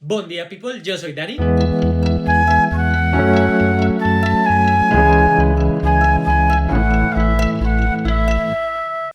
Buen día, people, yo soy Dani.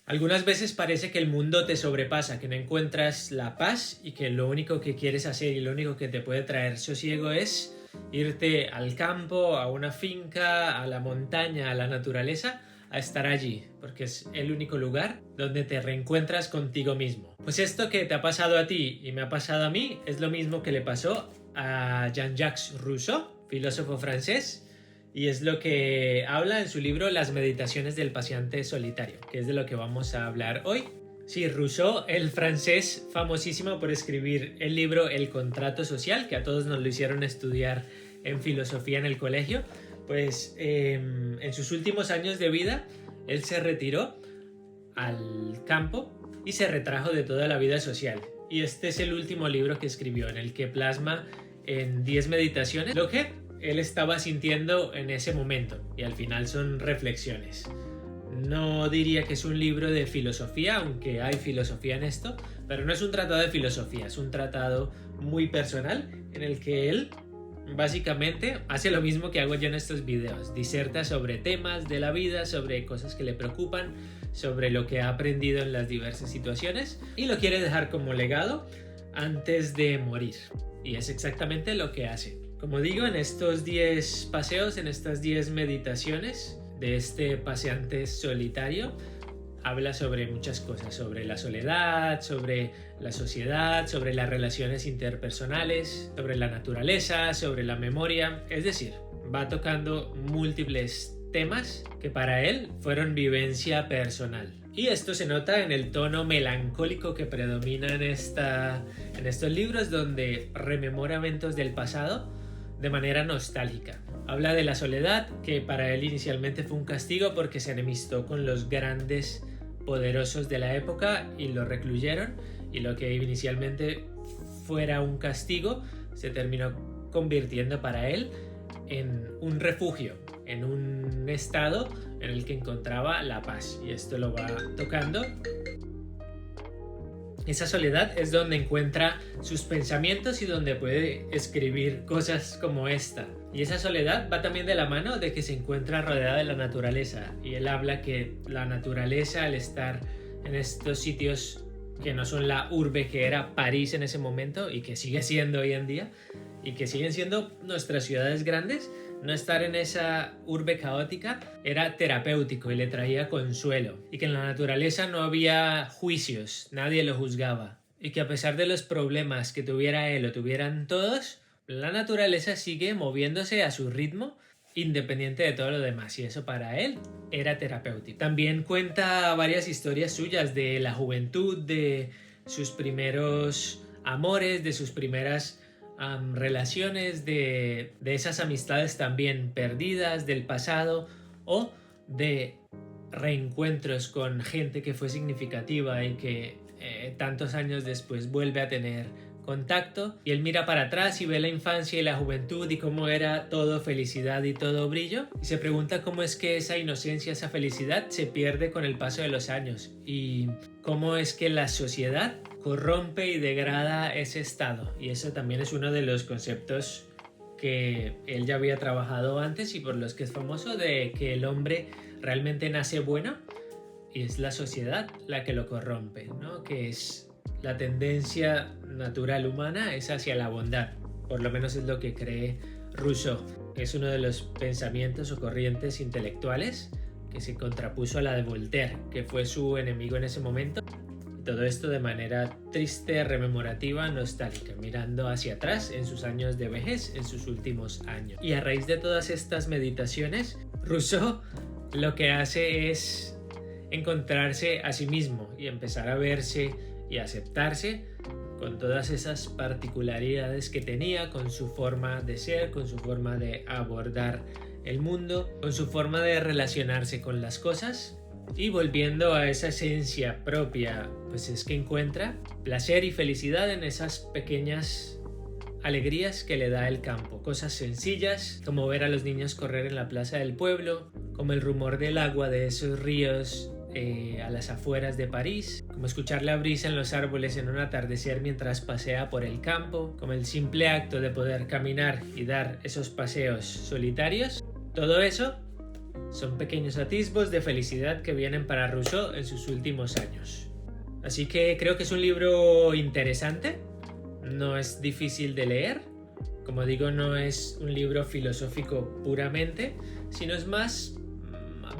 Algunas veces parece que el mundo te sobrepasa, que no encuentras la paz y que lo único que quieres hacer y lo único que te puede traer sosiego es irte al campo, a una finca, a la montaña, a la naturaleza, a estar allí, porque es el único lugar donde te reencuentras contigo mismo. Pues esto que te ha pasado a ti y me ha pasado a mí es lo mismo que le pasó a Jean-Jacques Rousseau, filósofo francés, y es lo que habla en su libro Las meditaciones del paciente solitario, que es de lo que vamos a hablar hoy. Sí, Rousseau, el francés famosísimo por escribir el libro El contrato social, que a todos nos lo hicieron estudiar en filosofía en el colegio, pues en sus últimos años de vida él se retiró al campo y se retrajo de toda la vida social. Y este es el último libro que escribió, en el que plasma en 10 meditaciones lo que él estaba sintiendo en ese momento, y al final son reflexiones. No diría que es un libro de filosofía, aunque hay filosofía en esto, pero no es un tratado de filosofía, es un tratado muy personal en el que él básicamente hace lo mismo que hago yo en estos videos, diserta sobre temas de la vida, sobre cosas que le preocupan, sobre lo que ha aprendido en las diversas situaciones y lo quiere dejar como legado antes de morir, y es exactamente lo que hace. Como digo, en estos 10 paseos, en estas 10 meditaciones de este paseante solitario, habla sobre muchas cosas, sobre la soledad, sobre la sociedad, sobre las relaciones interpersonales, sobre la naturaleza, sobre la memoria. Es decir, va tocando múltiples temas que para él fueron vivencia personal. Y esto se nota en el tono melancólico que predomina en estos libros, donde rememora eventos del pasado de manera nostálgica. Habla de la soledad, que para él inicialmente fue un castigo porque se enemistó con los grandes poderosos de la época y lo recluyeron, y lo que inicialmente fuera un castigo se terminó convirtiendo para él en un refugio, en un estado en el que encontraba la paz, y esto lo va tocando. Esa soledad es donde encuentra sus pensamientos y donde puede escribir cosas como esta. Y esa soledad va también de la mano de que se encuentra rodeada de la naturaleza. Y él habla que la naturaleza, al estar en estos sitios que no son la urbe que era París en ese momento y que sigue siendo hoy en día, y que siguen siendo nuestras ciudades grandes, no estar en esa urbe caótica era terapéutico y le traía consuelo, y que en la naturaleza no había juicios, nadie lo juzgaba, y que a pesar de los problemas que tuviera él o tuvieran todos, la naturaleza sigue moviéndose a su ritmo independiente de todo lo demás, y eso para él era terapéutico. También cuenta varias historias suyas de la juventud, de sus primeros amores, de sus primeras relaciones, de esas amistades también perdidas del pasado, o de reencuentros con gente que fue significativa y que tantos años después vuelve a tener contacto, y él mira para atrás y ve la infancia y la juventud y cómo era todo felicidad y todo brillo, y se pregunta cómo es que esa inocencia, esa felicidad se pierde con el paso de los años, y cómo es que la sociedad corrompe y degrada ese estado. Y eso también es uno de los conceptos que él ya había trabajado antes y por los que es famoso, de que el hombre realmente nace bueno y es la sociedad la que lo corrompe, ¿no? Que es la tendencia natural humana es hacia la bondad, por lo menos es lo que cree Rousseau. Es uno de los pensamientos o corrientes intelectuales que se contrapuso a la de Voltaire, que fue su enemigo en ese momento. Todo esto de manera triste, rememorativa, nostálgica, mirando hacia atrás en sus años de vejez, en sus últimos años. Y a raíz de todas estas meditaciones, Rousseau lo que hace es encontrarse a sí mismo y empezar a verse y aceptarse con todas esas particularidades que tenía, con su forma de ser, con su forma de abordar el mundo, con su forma de relacionarse con las cosas. Y volviendo a esa esencia propia, pues es que encuentra placer y felicidad en esas pequeñas alegrías que le da el campo. Cosas sencillas, como ver a los niños correr en la plaza del pueblo, como el rumor del agua de esos ríos a las afueras de París, como escuchar la brisa en los árboles en un atardecer mientras pasea por el campo, como el simple acto de poder caminar y dar esos paseos solitarios. Todo eso son pequeños atisbos de felicidad que vienen para Rousseau en sus últimos años. Así que creo que es un libro interesante, no es difícil de leer. Como digo, no es un libro filosófico puramente, sino es más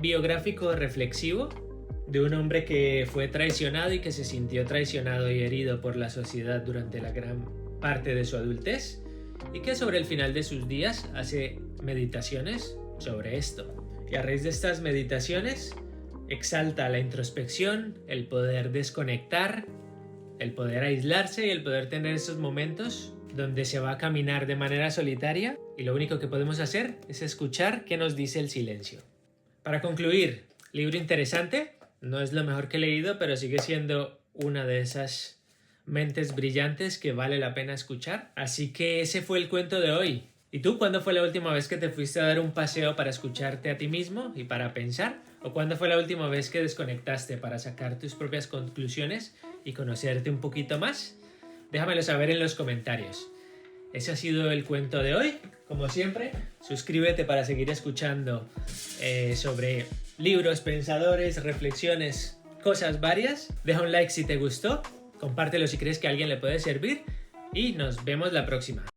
biográfico reflexivo de un hombre que fue traicionado y que se sintió traicionado y herido por la sociedad durante la gran parte de su adultez y que sobre el final de sus días hace meditaciones sobre esto. Y a raíz de estas meditaciones exalta la introspección, el poder desconectar, el poder aislarse y el poder tener esos momentos donde se va a caminar de manera solitaria y lo único que podemos hacer es escuchar qué nos dice el silencio. Para concluir, libro interesante, no es lo mejor que he leído, pero sigue siendo una de esas mentes brillantes que vale la pena escuchar. Así que ese fue el cuento de hoy. ¿Y tú cuándo fue la última vez que te fuiste a dar un paseo para escucharte a ti mismo y para pensar? ¿O cuándo fue la última vez que desconectaste para sacar tus propias conclusiones y conocerte un poquito más? Déjamelo saber en los comentarios. Ese ha sido el cuento de hoy. Como siempre, suscríbete para seguir escuchando sobre libros, pensadores, reflexiones, cosas varias. Deja un like si te gustó, compártelo si crees que a alguien le puede servir y nos vemos la próxima.